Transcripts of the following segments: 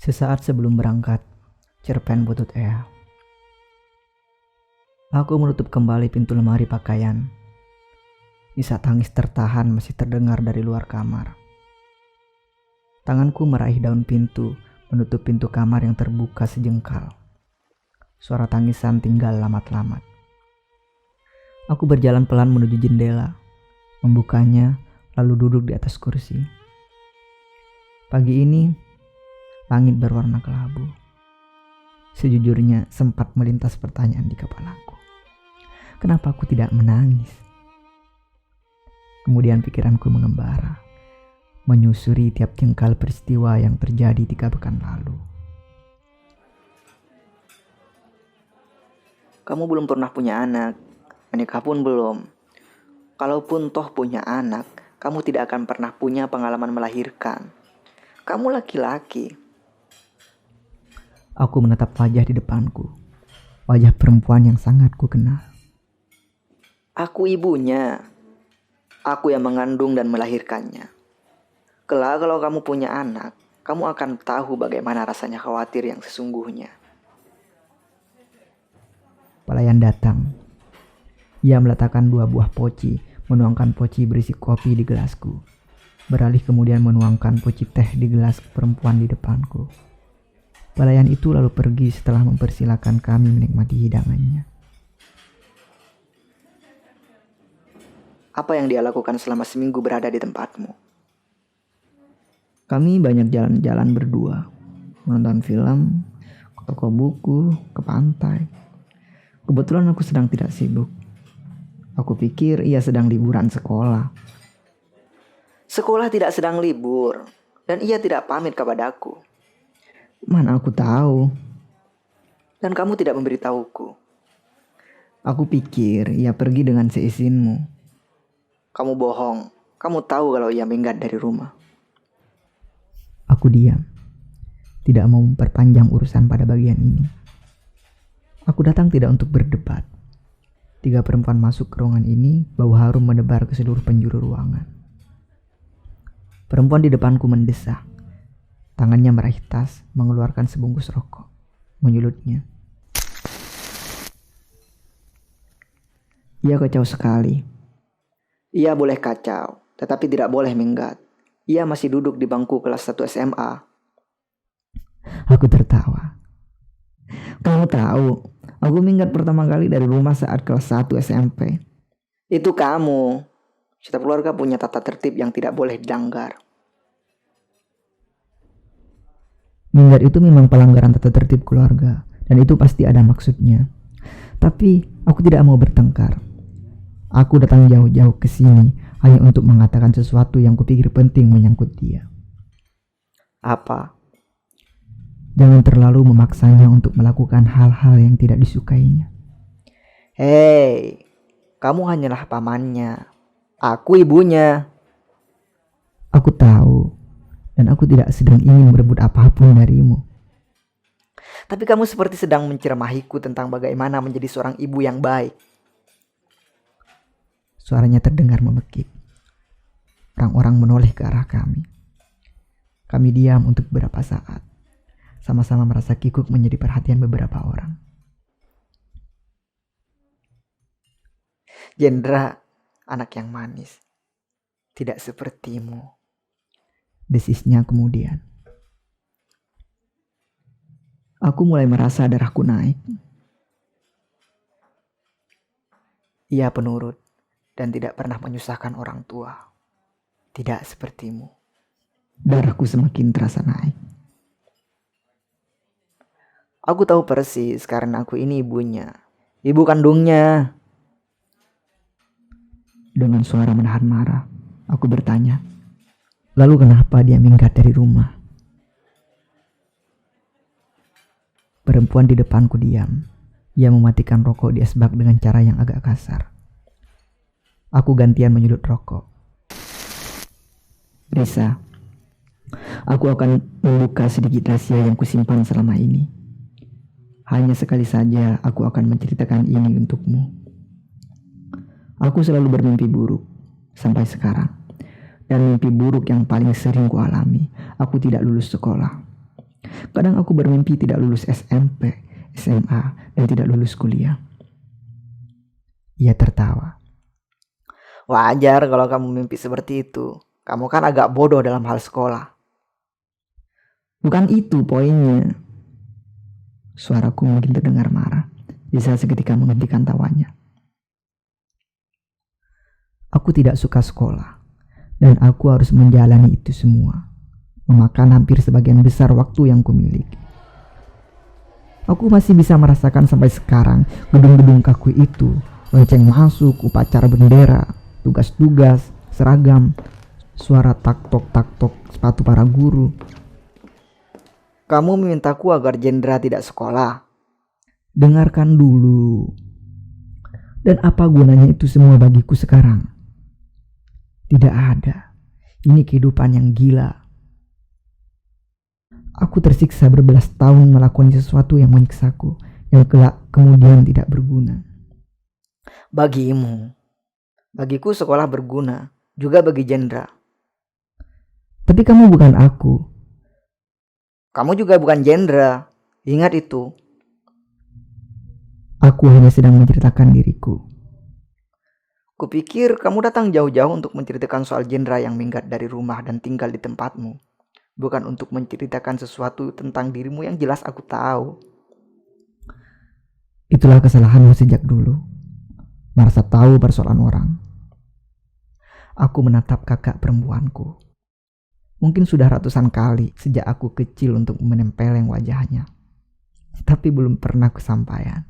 Sesaat sebelum berangkat, cerpen butut Ea. Aku menutup kembali pintu lemari pakaian. Isak tangis tertahan masih terdengar dari luar kamar. Tanganku meraih daun pintu, menutup pintu kamar yang terbuka sejengkal. Suara tangisan tinggal lamat-lamat. Aku berjalan pelan menuju jendela, membukanya, lalu duduk di atas kursi. Pagi ini, langit berwarna kelabu. Sejujurnya sempat melintas pertanyaan di kepalaku. Kenapa aku tidak menangis? Kemudian pikiranku mengembara, menyusuri tiap jengkal peristiwa yang terjadi 3 pekan lalu. Kamu belum pernah punya anak, menikah pun belum. Kalaupun toh punya anak, kamu tidak akan pernah punya pengalaman melahirkan. Kamu laki-laki. Aku menatap wajah di depanku, wajah perempuan yang sangat ku kenal. Aku ibunya. Aku yang mengandung dan melahirkannya. Kelak kalau kamu punya anak, kamu akan tahu bagaimana rasanya khawatir yang sesungguhnya. Pelayan datang. Ia meletakkan 2 buah poci, menuangkan poci berisi kopi di gelasku. Beralih kemudian menuangkan poci teh di gelas perempuan di depanku. Pelayan itu lalu pergi setelah mempersilahkan kami menikmati hidangannya. Apa yang dia lakukan selama seminggu berada di tempatmu? Kami banyak jalan-jalan berdua, menonton film, ke toko buku, ke pantai. Kebetulan aku sedang tidak sibuk. Aku pikir ia sedang liburan sekolah. Sekolah tidak sedang libur, dan ia tidak pamit kepadaku. Mana aku tahu. Dan kamu tidak memberitahuku. Aku pikir ia pergi dengan seizinmu. Kamu bohong. Kamu tahu kalau ia minggat dari rumah. Aku diam, tidak mau memperpanjang urusan pada bagian ini. Aku datang tidak untuk berdebat. 3 perempuan masuk ke ruangan ini, bau harum menebar ke seluruh penjuru ruangan. Perempuan di depanku mendesak. Tangannya meraih tas, mengeluarkan sebungkus rokok, menyulutnya. Ia kacau sekali. Ia boleh kacau, tetapi tidak boleh minggat. Ia masih duduk di bangku kelas 1 SMA. Aku tertawa. Kamu tahu, aku minggat pertama kali dari rumah saat kelas 1 SMP. Itu kamu. Setiap keluarga punya tata tertib yang tidak boleh dilanggar. Minggat itu memang pelanggaran tata tertib keluarga, dan itu pasti ada maksudnya. Tapi aku tidak mau bertengkar. Aku datang jauh-jauh ke sini hanya untuk mengatakan sesuatu yang kupikir penting menyangkut dia. Apa? Jangan terlalu memaksanya untuk melakukan hal-hal yang tidak disukainya. Hei, kamu hanyalah pamannya. Aku ibunya. Aku tahu, dan aku tidak sedang ingin merebut apapun darimu. Tapi kamu seperti sedang menceramahiku tentang bagaimana menjadi seorang ibu yang baik. Suaranya terdengar memekik. Orang-orang menoleh ke arah kami. Kami diam untuk beberapa saat. Sama-sama merasa kikuk menjadi perhatian beberapa orang. Jendra, anak yang manis. Tidak sepertimu. Desisnya kemudian. Aku mulai merasa darahku naik. Ia penurut dan tidak pernah menyusahkan orang tua. Tidak sepertimu. Darahku semakin terasa naik. Aku tahu persis karena aku ini ibunya. Ibu kandungnya. Dengan suara menahan marah, aku bertanya, lalu kenapa dia minggat dari rumah? Perempuan di depanku diam. Ia mematikan rokok di asbak dengan cara yang agak kasar. Aku gantian menyulut rokok. Risa, aku akan membuka sedikit rahasia yang kusimpan selama ini. Hanya sekali saja aku akan menceritakan ini untukmu. Aku selalu bermimpi buruk sampai sekarang. Dan mimpi buruk yang paling sering kualami, aku tidak lulus sekolah. Kadang aku bermimpi tidak lulus SMP, SMA, dan tidak lulus kuliah. Ia tertawa. Wajar kalau kamu mimpi seperti itu. Kamu kan agak bodoh dalam hal sekolah. Bukan itu poinnya. Suaraku mungkin terdengar marah. Bisa seketika menghentikan tawanya. Aku tidak suka sekolah, dan aku harus menjalani itu semua, memakan hampir sebagian besar waktu yang kumiliki. Aku masih bisa merasakan sampai sekarang gedung-gedung kaku itu, lonceng masuk, upacara bendera, tugas-tugas, seragam, suara tak-tok sepatu para guru. Kamu memintaku agar Jendra tidak sekolah. Dengarkan dulu. Dan apa gunanya itu semua bagiku sekarang? Tidak ada. Ini kehidupan yang gila. Aku tersiksa berbelas tahun melakukan sesuatu yang menyiksaku, yang kelak kemudian tidak berguna. Bagimu. Bagiku sekolah berguna, juga bagi Jendra. Tapi kamu bukan aku. Kamu juga bukan Jendra. Ingat itu. Aku hanya sedang menceritakan diriku. Kupikir kamu datang jauh-jauh untuk menceritakan soal Jendra yang minggat dari rumah dan tinggal di tempatmu. Bukan untuk menceritakan sesuatu tentang dirimu yang jelas aku tahu. Itulah kesalahanmu sejak dulu. Merasa tahu persoalan orang. Aku menatap kakak perempuanku. Mungkin sudah ratusan kali sejak aku kecil untuk menempeleng wajahnya. Tapi belum pernah kesampaian.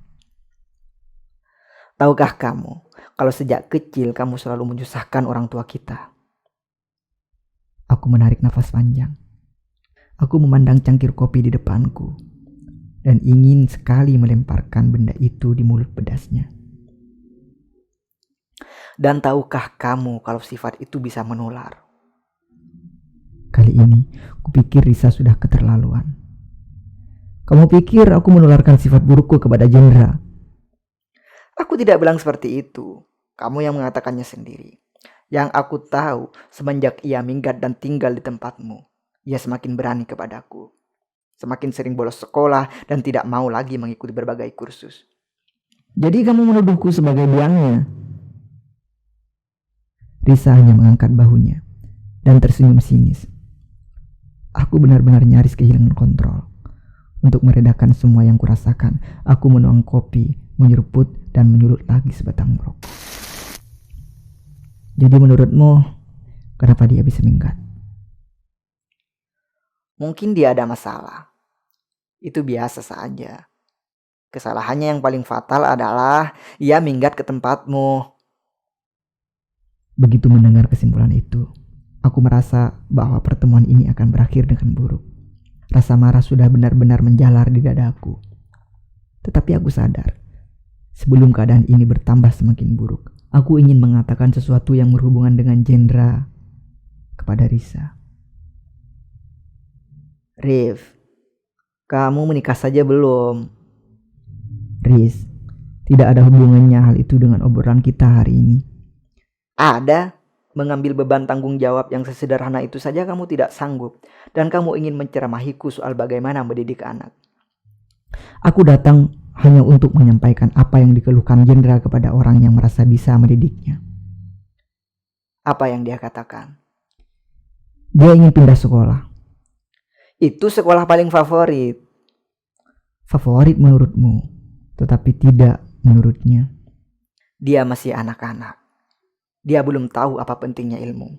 Tahukah kamu, kalau sejak kecil kamu selalu menyusahkan orang tua kita? Aku menarik nafas panjang. Aku memandang cangkir kopi di depanku dan ingin sekali melemparkan benda itu di mulut pedasnya. Dan tahukah kamu kalau sifat itu bisa menular? Kali ini, kupikir Risa sudah keterlaluan. Kamu pikir aku menularkan sifat burukku kepada Jendra? Aku tidak bilang seperti itu. Kamu yang mengatakannya sendiri. Yang aku tahu, semenjak ia minggat dan tinggal di tempatmu, ia semakin berani kepadaku. Semakin sering bolos sekolah dan tidak mau lagi mengikuti berbagai kursus. Jadi kamu menuduhku sebagai biangnya? Risa hanya mengangkat bahunya dan tersenyum sinis. Aku benar-benar nyaris kehilangan kontrol. Untuk meredakan semua yang kurasakan, aku menuang kopi, menyeruput, dan menyulut lagi sebatang rokok. Jadi menurutmu, kenapa dia bisa minggat? Mungkin dia ada masalah. Itu biasa saja. Kesalahannya yang paling fatal adalah ia minggat ke tempatmu. Begitu mendengar kesimpulan itu, aku merasa bahwa pertemuan ini akan berakhir dengan buruk. Rasa marah sudah benar-benar menjalar di dadaku. Tetapi aku sadar, sebelum keadaan ini bertambah semakin buruk, aku ingin mengatakan sesuatu yang berhubungan dengan Jendra kepada Risa. Rif, kamu menikah saja belum? Riz, tidak ada hubungannya hal itu dengan obrolan kita hari ini. Ada. Mengambil beban tanggung jawab yang sesederhana itu saja kamu tidak sanggup. Dan kamu ingin menceramahiku soal bagaimana mendidik anak. Aku datang hanya untuk menyampaikan apa yang dikeluhkan Jendra kepada orang yang merasa bisa mendidiknya. Apa yang dia katakan? Dia ingin pindah sekolah. Itu sekolah paling favorit. Favorit menurutmu, tetapi tidak menurutnya. Dia masih anak-anak. Dia belum tahu apa pentingnya ilmu.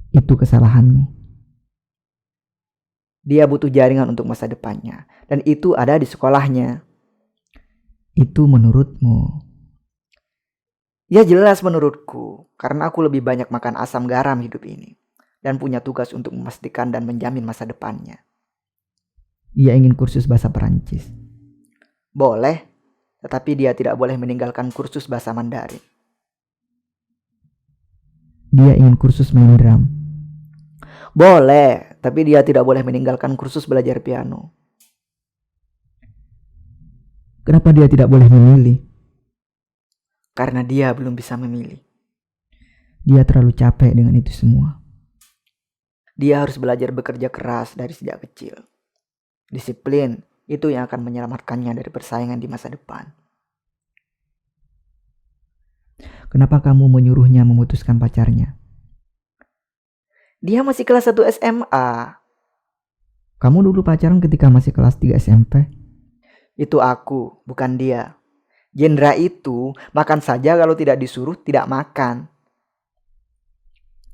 Itu kesalahanmu. Dia butuh jaringan untuk masa depannya. Dan itu ada di sekolahnya. Itu menurutmu. Ya jelas menurutku. Karena aku lebih banyak makan asam garam hidup ini. Dan punya tugas untuk memastikan dan menjamin masa depannya. Dia ingin kursus bahasa Perancis. Boleh. Tetapi dia tidak boleh meninggalkan kursus bahasa Mandarin. Dia ingin kursus main drum. Boleh, tapi dia tidak boleh meninggalkan kursus belajar piano. Kenapa dia tidak boleh memilih? Karena dia belum bisa memilih. Dia terlalu capek dengan itu semua. Dia harus belajar bekerja keras dari sejak kecil. Disiplin itu yang akan menyelamatkannya dari persaingan di masa depan. Kenapa kamu menyuruhnya memutuskan pacarnya? Dia masih kelas 1 SMA. Kamu dulu pacaran ketika masih kelas 3 SMP? Itu aku, bukan dia. Jendra itu makan saja kalau tidak disuruh tidak makan.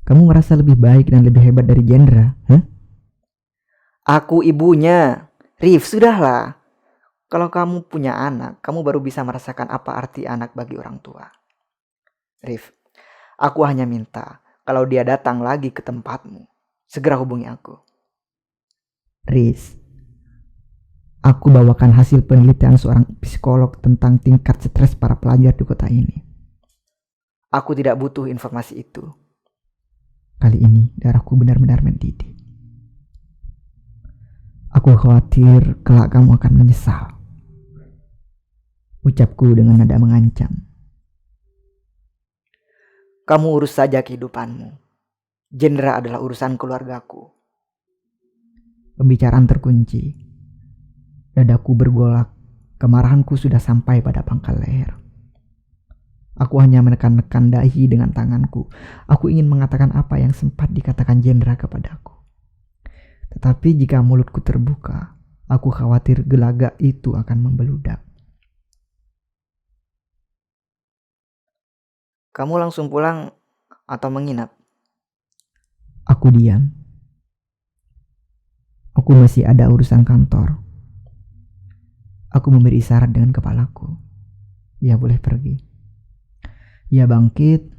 Kamu merasa lebih baik dan lebih hebat dari Jendra, huh? Aku ibunya. Rif, sudahlah. Kalau kamu punya anak, kamu baru bisa merasakan apa arti anak bagi orang tua. Rif, aku hanya minta kalau dia datang lagi ke tempatmu, segera hubungi aku. Riz, aku bawakan hasil penelitian seorang psikolog tentang tingkat stres para pelajar di kota ini. Aku tidak butuh informasi itu. Kali ini darahku benar-benar mendidih. Aku khawatir kelak kamu akan menyesal. Ucapku dengan nada mengancam. Kamu urus saja kehidupanmu. Jendra adalah urusan keluargaku. Pembicaraan terkunci. Dadaku bergolak. Kemarahanku sudah sampai pada pangkal leher. Aku hanya menekan-nekan dahi dengan tanganku. Aku ingin mengatakan apa yang sempat dikatakan Jendra kepadaku. Tetapi jika mulutku terbuka, aku khawatir gelagat itu akan membeludak. Kamu langsung pulang atau menginap? Aku diam. Aku masih ada urusan kantor. Aku memberi isyarat dengan kepalaku. Ia boleh pergi. Ia bangkit,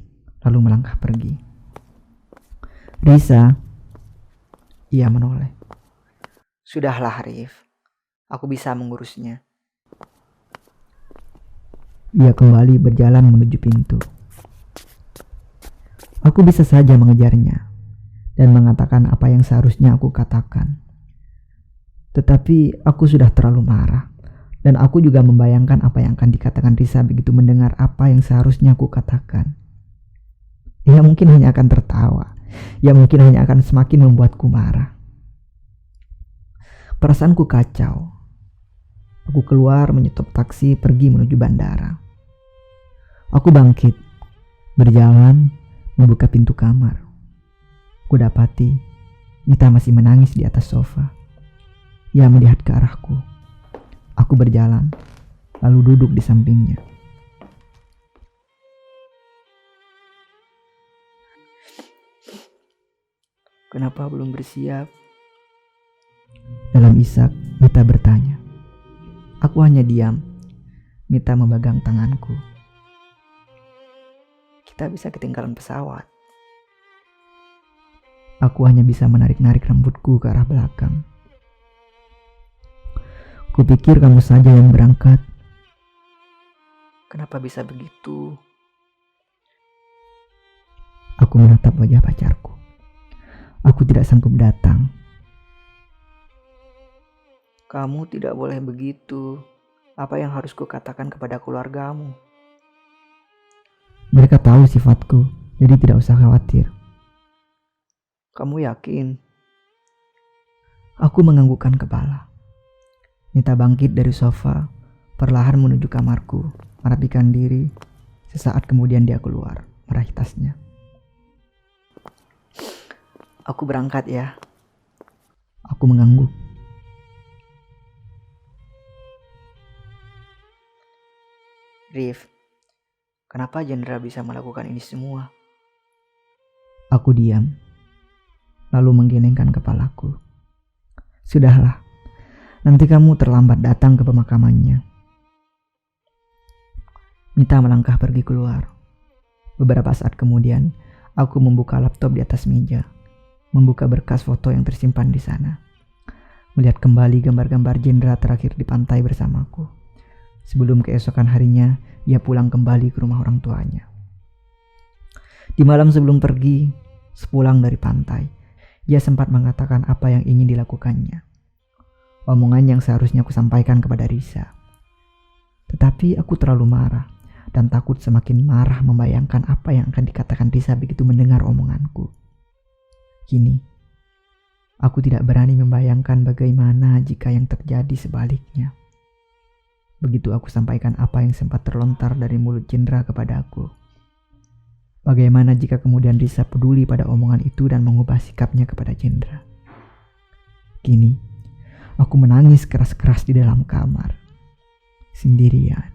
lalu melangkah pergi. Risa. Ia menoleh. Sudahlah, Arif. Aku bisa mengurusnya. Ia kembali berjalan menuju pintu. Aku bisa saja mengejarnya dan mengatakan apa yang seharusnya aku katakan. Tetapi aku sudah terlalu marah dan aku juga membayangkan apa yang akan dikatakan Risa begitu mendengar apa yang seharusnya aku katakan. Ia mungkin hanya akan tertawa. Ia mungkin hanya akan semakin membuatku marah. Perasaanku kacau. Aku keluar menyetop taksi pergi menuju bandara. Aku bangkit, berjalan, membuka pintu kamar. Kudapati Mita masih menangis di atas sofa. Ia melihat ke arahku. Aku berjalan, lalu duduk di sampingnya. Kenapa belum bersiap? Dalam isak, Mita bertanya. Aku hanya diam. Mita memegang tanganku. Kita bisa ketinggalan pesawat. Aku hanya bisa menarik-narik rambutku ke arah belakang. Kupikir kamu saja yang berangkat. Kenapa bisa begitu? Aku menatap wajah pacarku. Aku tidak sanggup datang. Kamu tidak boleh begitu. Apa yang harus kukatakan kepada keluargamu? Mereka tahu sifatku, jadi tidak usah khawatir. Kamu yakin? Aku menganggukkan kepala. Mita bangkit dari sofa, perlahan menuju kamarku, merapikan diri. Sesaat kemudian dia keluar, meraih tasnya. Aku berangkat ya. Aku mengangguk. Rif, kenapa Jendra bisa melakukan ini semua? Aku diam, lalu menggelengkan kepalaku. Sudahlah, nanti kamu terlambat datang ke pemakamannya. Mita melangkah pergi keluar. Beberapa saat kemudian, aku membuka laptop di atas meja, membuka berkas foto yang tersimpan di sana, melihat kembali gambar-gambar Jendra terakhir di pantai bersamaku. Sebelum keesokan harinya, ia pulang kembali ke rumah orang tuanya. Di malam sebelum pergi, sepulang dari pantai, ia sempat mengatakan apa yang ingin dilakukannya. Omongan yang seharusnya aku sampaikan kepada Risa. Tetapi aku terlalu marah dan takut semakin marah membayangkan apa yang akan dikatakan Risa begitu mendengar omonganku. Kini, Aku tidak berani membayangkan bagaimana jika yang terjadi sebaliknya. Begitu aku sampaikan apa yang sempat terlontar dari mulut Cindra kepada aku. Bagaimana jika kemudian Risa peduli pada omongan itu dan mengubah sikapnya kepada Cindra? Kini, aku menangis keras-keras di dalam kamar, sendirian.